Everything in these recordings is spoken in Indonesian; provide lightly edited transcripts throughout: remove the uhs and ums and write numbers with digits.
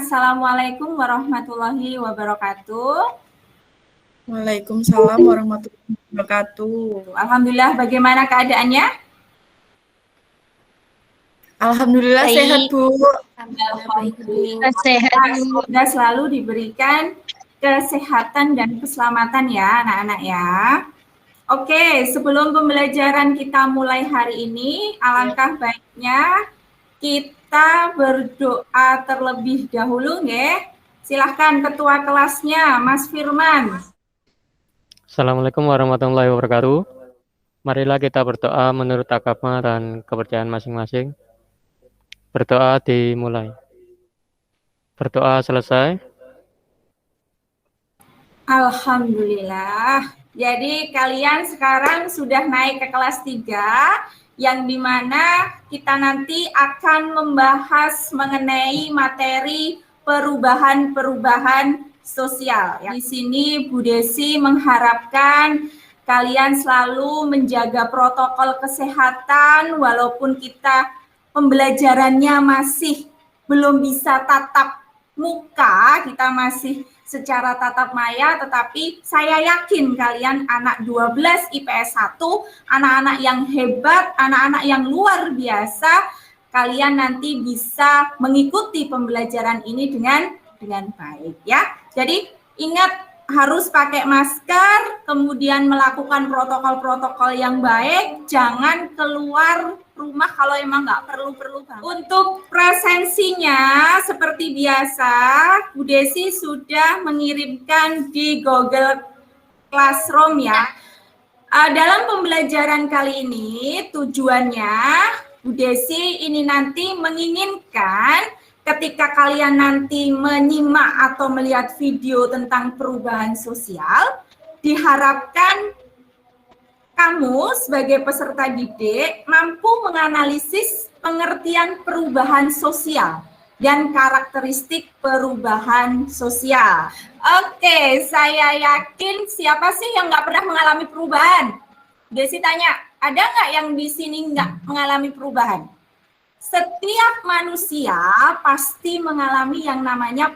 Assalamualaikum warahmatullahi wabarakatuh. Waalaikumsalam warahmatullahi wabarakatuh. Alhamdulillah, bagaimana keadaannya? Alhamdulillah Baik. sehat, Bu. Alhamdulillah Sehat. semoga selalu diberikan kesehatan dan keselamatan ya anak-anak ya. Oke, sebelum pembelajaran kita mulai hari ini, alangkah baiknya kita berdoa terlebih dahulu ya. Silahkan ketua kelasnya, Mas Firman. Assalamualaikum warahmatullahi wabarakatuh. Marilah kita berdoa menurut agama dan kepercayaan masing-masing. Berdoa dimulai. Berdoa selesai. Alhamdulillah. Jadi kalian sekarang sudah naik ke kelas 3, yang dimana kita nanti akan membahas mengenai materi perubahan-perubahan sosial. Di sini Bu Desi mengharapkan kalian selalu menjaga protokol kesehatan walaupun kita pembelajarannya masih belum bisa tatap muka, kita masih secara tatap maya, tetapi saya yakin kalian anak 12 IPS 1, anak-anak yang hebat, anak-anak yang luar biasa, kalian nanti bisa mengikuti pembelajaran ini dengan baik ya. Jadi ingat harus pakai masker, kemudian melakukan protokol-protokol yang baik, jangan keluar rumah kalau emang nggak perlu-perlu banget. Untuk presensinya seperti biasa, Bu Desi sudah mengirimkan di Google Classroom ya. Dalam pembelajaran kali ini tujuannya Bu Desi ini nanti menginginkan ketika kalian nanti menyimak atau melihat video tentang perubahan sosial, diharapkan kamu sebagai peserta didik mampu menganalisis pengertian perubahan sosial dan karakteristik perubahan sosial. Oke, saya yakin siapa sih yang nggak pernah mengalami perubahan? Desi tanya, ada nggak yang di sini nggak mengalami perubahan? Setiap manusia pasti mengalami yang namanya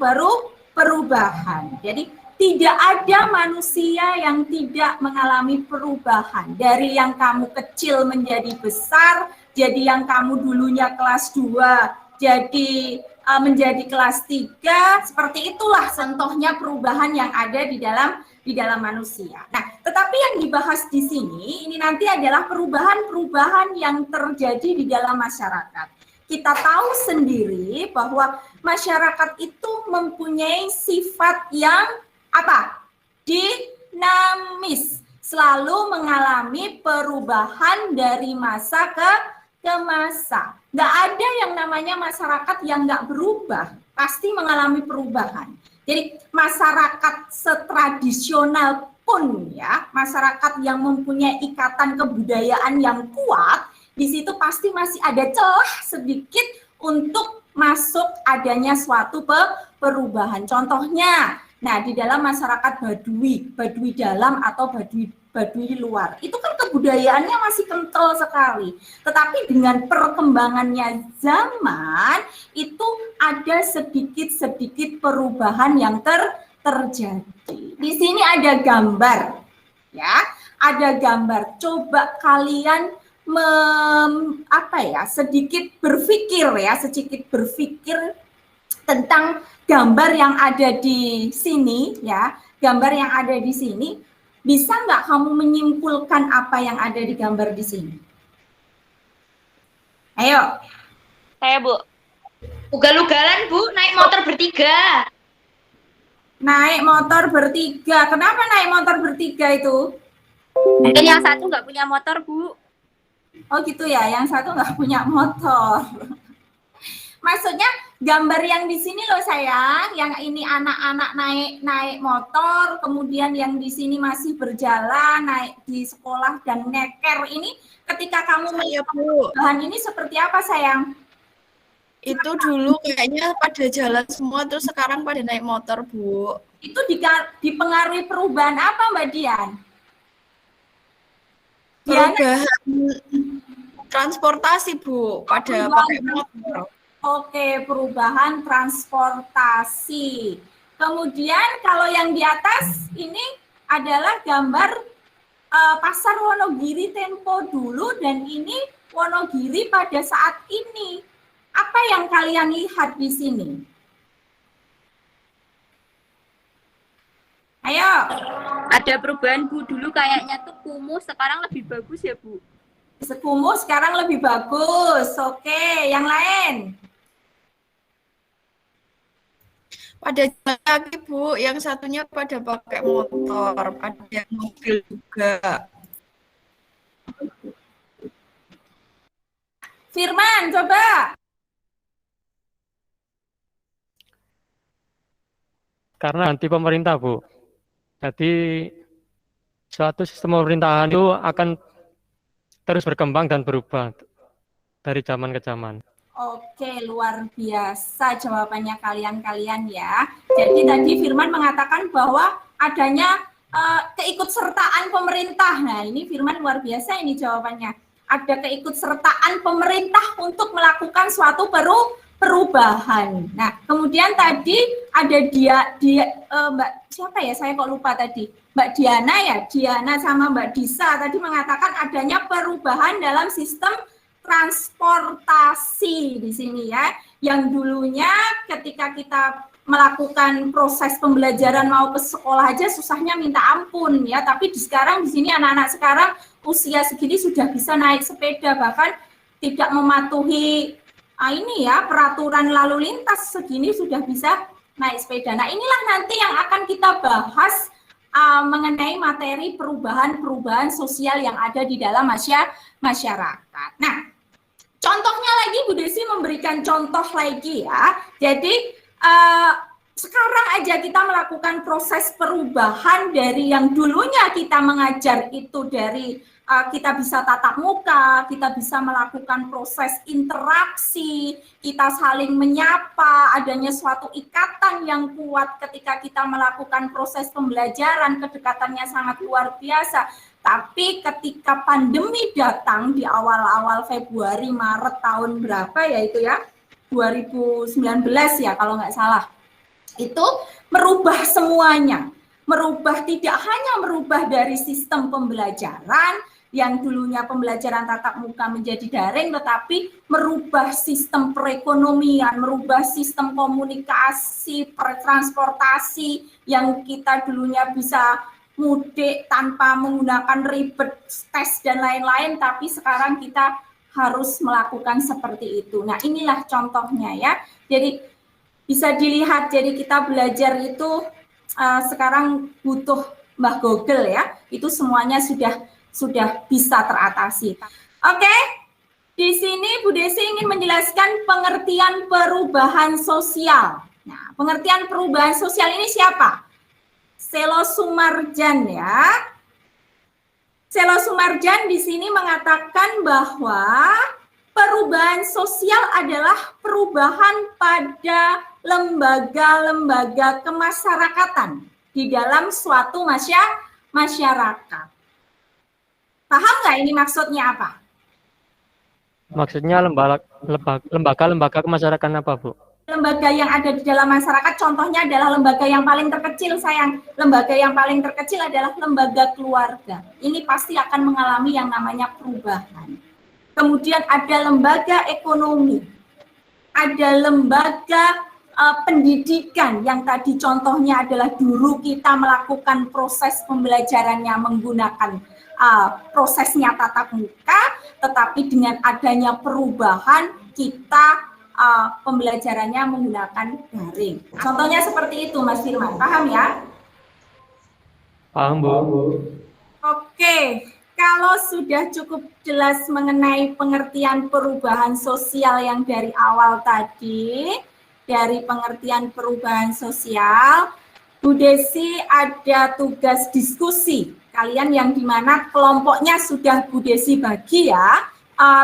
perubahan. Jadi tidak ada manusia yang tidak mengalami perubahan. Dari yang kamu kecil menjadi besar, jadi yang kamu dulunya kelas 2, jadi menjadi kelas 3, seperti itulah contohnya perubahan yang ada di dalam manusia. Nah, tetapi yang dibahas di sini ini nanti adalah perubahan-perubahan yang terjadi di dalam masyarakat. Kita tahu sendiri bahwa masyarakat itu mempunyai sifat yang apa? Dinamis, selalu mengalami perubahan dari masa ke masa. Nggak ada yang namanya masyarakat yang nggak berubah, pasti mengalami perubahan. Jadi masyarakat setradisional pun ya, masyarakat yang mempunyai ikatan kebudayaan yang kuat, di situ pasti masih ada celah sedikit untuk masuk adanya suatu perubahan. Contohnya, nah di dalam masyarakat Baduy dalam atau Baduy luar, itu kan kebudayaannya masih kental sekali. Tetapi dengan perkembangannya zaman, itu ada sedikit-sedikit perubahan yang terjadi. Di sini ada gambar, ya, ada gambar. Coba kalian sedikit berpikir tentang gambar yang ada di sini ya, gambar yang ada di sini, bisa nggak kamu menyimpulkan apa yang ada di gambar di sini? Ayo. Saya, Bu. Ugal-ugalan, Bu, naik motor bertiga. Naik motor bertiga. Kenapa naik motor bertiga itu? Mungkin yang satu nggak punya motor, Bu. Oh gitu ya, yang satu nggak punya motor. Maksudnya gambar yang di sini loh sayang, yang ini anak-anak naik motor, kemudian yang di sini masih berjalan, naik di sekolah dan nyeker ini, ketika kamu melihat bahan ini seperti apa sayang? Itu dulu kayaknya pada jalan semua, terus sekarang pada naik motor, Bu. Itu dipengaruhi perubahan apa Mbak Dian? Perubahan transportasi, Bu, pada pakai motor. Oke, perubahan transportasi. Kemudian kalau yang di atas ini adalah gambar pasar Wonogiri tempo dulu dan ini Wonogiri pada saat ini. Apa yang kalian lihat di sini? Ayo. Ada perubahan Bu, dulu kayaknya tuh kumuh, sekarang lebih bagus ya Bu. Sekumuh sekarang lebih bagus. Oke, yang lain? Pada jalan kaki Bu, yang satunya pada pakai motor, ada mobil juga. Firman, coba. Karena nanti pemerintah, Bu. Jadi suatu sistem pemerintahan itu akan terus berkembang dan berubah dari zaman ke zaman. Oke, luar biasa jawabannya kalian-kalian ya. Jadi tadi Firman mengatakan bahwa adanya keikutsertaan pemerintah. Nah, ini Firman luar biasa ini jawabannya. Ada keikutsertaan pemerintah untuk melakukan suatu perubahan. Nah, kemudian tadi ada Mbak siapa ya? Saya kok lupa tadi. Mbak Diana ya, Diana sama Mbak Disa tadi mengatakan adanya perubahan dalam sistem transportasi di sini ya. Yang dulunya ketika kita melakukan proses pembelajaran mau ke sekolah aja susahnya minta ampun ya, tapi sekarang di sini anak-anak sekarang usia segini sudah bisa naik sepeda, bahkan tidak mematuhi ini ya peraturan lalu lintas segini sudah bisa naik sepeda. Nah, inilah nanti yang akan kita bahas mengenai materi perubahan sosial yang ada di dalam masyarakat. Nah, contohnya lagi Bu Desi memberikan contoh lagi ya. Jadi sekarang aja kita melakukan proses perubahan dari yang dulunya kita mengajar itu dari kita bisa tatap muka, kita bisa melakukan proses interaksi, kita saling menyapa, adanya suatu ikatan yang kuat ketika kita melakukan proses pembelajaran, kedekatannya sangat luar biasa. Tapi ketika pandemi datang di awal-awal Februari, Maret tahun berapa ya itu ya, 2019 ya kalau nggak salah, itu merubah semuanya. Merubah tidak hanya merubah dari sistem pembelajaran, yang dulunya pembelajaran tatap muka menjadi daring, tetapi merubah sistem perekonomian, merubah sistem komunikasi, transportasi yang kita dulunya bisa mudik tanpa menggunakan ribet tes dan lain-lain, tapi sekarang kita harus melakukan seperti itu. Nah, inilah contohnya ya. Jadi bisa dilihat, jadi kita belajar itu sekarang butuh Mbah Google ya. Itu semuanya sudah bisa teratasi. Oke, di sini Bu Desi ingin menjelaskan pengertian perubahan sosial. Nah, pengertian perubahan sosial ini siapa? Selo Sumarjan ya. Selo Sumarjan di sini mengatakan bahwa perubahan sosial adalah perubahan pada lembaga-lembaga kemasyarakatan di dalam suatu masyarakat. Paham nggak ini maksudnya apa? Maksudnya lembaga kemasyarakatan apa, Bu? Lembaga yang ada di dalam masyarakat, contohnya adalah lembaga yang paling terkecil, sayang. Lembaga yang paling terkecil adalah lembaga keluarga. Ini pasti akan mengalami yang namanya perubahan. Kemudian ada lembaga ekonomi, ada lembaga pendidikan yang tadi contohnya adalah dulu kita melakukan proses pembelajarannya menggunakan prosesnya tatap muka, tetapi dengan adanya perubahan kita pembelajarannya menggunakan daring. Contohnya seperti itu, Mas Firman. Paham ya? Paham, Bu. Oke, kalau sudah cukup jelas mengenai pengertian perubahan sosial yang dari awal tadi, dari pengertian perubahan sosial, Bu Desi ada tugas diskusi. Kalian yang dimana kelompoknya sudah Bu Desi bagi ya.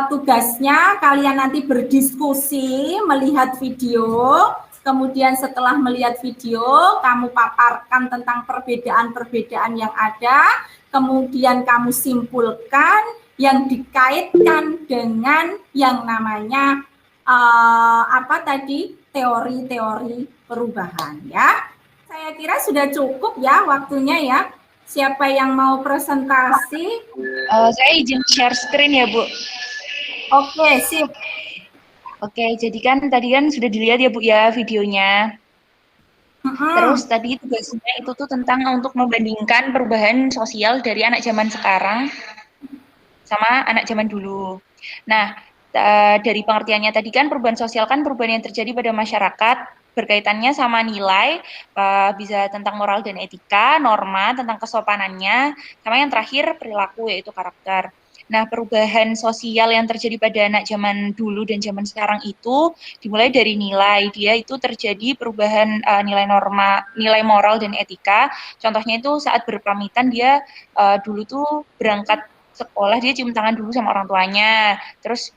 Tugasnya kalian nanti berdiskusi, melihat video, kemudian setelah melihat video, kamu paparkan tentang perbedaan-perbedaan yang ada, kemudian kamu simpulkan yang dikaitkan dengan yang namanya apa tadi teori-teori perubahan ya. Saya kira sudah cukup ya waktunya ya. Siapa yang mau presentasi? Saya izin share screen ya, Bu. Oke, sip. Oke, jadi kan tadi kan sudah dilihat ya, Bu, ya videonya. Terus tadi tugasnya itu tuh tentang untuk membandingkan perubahan sosial dari anak zaman sekarang sama anak zaman dulu. Nah, dari pengertiannya tadi kan perubahan sosial kan perubahan yang terjadi pada masyarakat berkaitannya sama nilai, bisa tentang moral dan etika, norma, tentang kesopanannya, sama yang terakhir perilaku yaitu karakter. Nah, perubahan sosial yang terjadi pada anak zaman dulu dan zaman sekarang itu dimulai dari nilai. Dia itu terjadi perubahan nilai norma, nilai moral dan etika. Contohnya itu saat berpamitan dia dulu tuh berangkat sekolah dia cium tangan dulu sama orang tuanya. Terus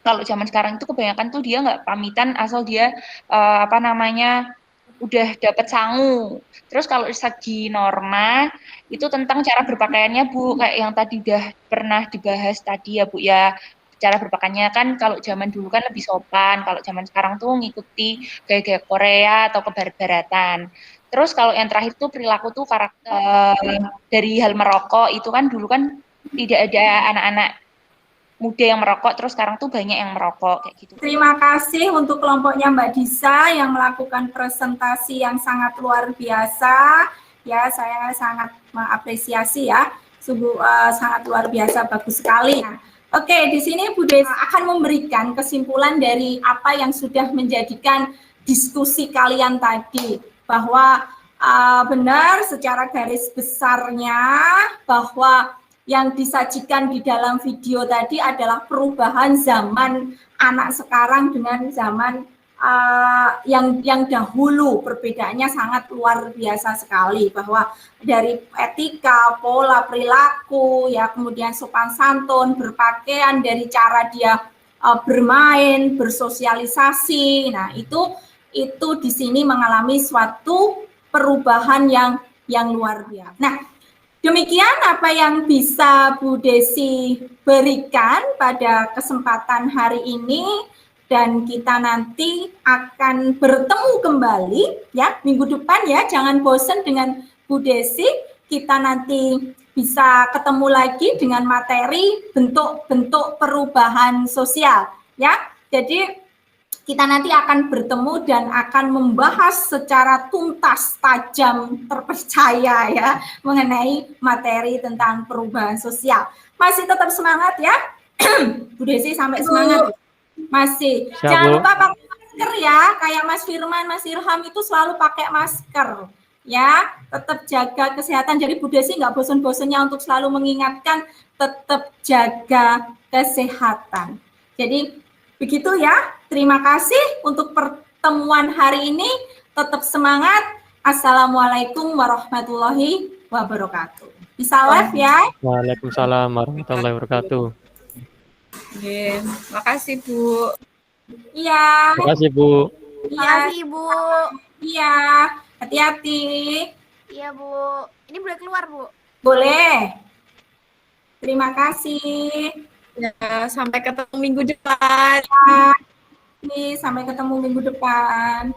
kalau zaman sekarang itu kebanyakan tuh dia nggak pamitan asal dia udah dapat sangu. Terus kalau segi norma itu tentang cara berpakaiannya, Bu, kayak yang tadi udah pernah dibahas tadi ya, Bu, ya. Cara berpakaiannya kan kalau zaman dulu kan lebih sopan, kalau zaman sekarang tuh ngikuti gaya-gaya Korea atau kebarat-baratan. Terus kalau yang terakhir tuh perilaku tuh karakter dari hal merokok itu kan dulu kan tidak ada anak-anak muda yang merokok, terus sekarang tuh banyak yang merokok kayak gitu. Terima kasih untuk kelompoknya Mbak Disa yang melakukan presentasi yang sangat luar biasa. Ya, saya sangat mengapresiasi ya. Sungguh sangat luar biasa, bagus sekali. Nah, oke, di sini Bu Desa akan memberikan kesimpulan dari apa yang sudah menjadikan diskusi kalian tadi, bahwa benar secara garis besarnya bahwa yang disajikan di dalam video tadi adalah perubahan zaman anak sekarang dengan zaman yang dahulu. Perbedaannya sangat luar biasa sekali, bahwa dari etika, pola perilaku, ya kemudian sopan santun, berpakaian, dari cara dia bermain, bersosialisasi. Nah, itu di sini mengalami suatu perubahan yang luar biasa. Nah, demikian apa yang bisa Bu Desi berikan pada kesempatan hari ini, dan kita nanti akan bertemu kembali ya minggu depan ya. Jangan bosan dengan Bu Desi, kita nanti bisa ketemu lagi dengan materi bentuk-bentuk perubahan sosial ya. Jadi kita nanti akan bertemu dan akan membahas secara tuntas, tajam, terpercaya ya mengenai materi tentang perubahan sosial. Masih tetap semangat ya, Bu Desi, sampai semangat. Masih. Siap, Jangan Bu. lupa pakai masker ya, kayak Mas Firman, Mas Ilham itu selalu pakai masker. Ya, tetap jaga kesehatan. Jadi Bu Desi nggak bosan-bosannya untuk selalu mengingatkan tetap jaga kesehatan. Jadi begitu ya. Terima kasih untuk pertemuan hari ini. Tetap semangat. Assalamualaikum warahmatullahi wabarakatuh. Bisa live ya. Waalaikumsalam warahmatullahi wabarakatuh. Oke, makasih Bu. Iya. Terima kasih, Bu. Iya. Makasih Ibu. Iya. Hati-hati. Iya Bu. Ini boleh keluar Bu? Boleh. Terima kasih. Ya, sampai ketemu minggu depan. Sampai ketemu minggu depan.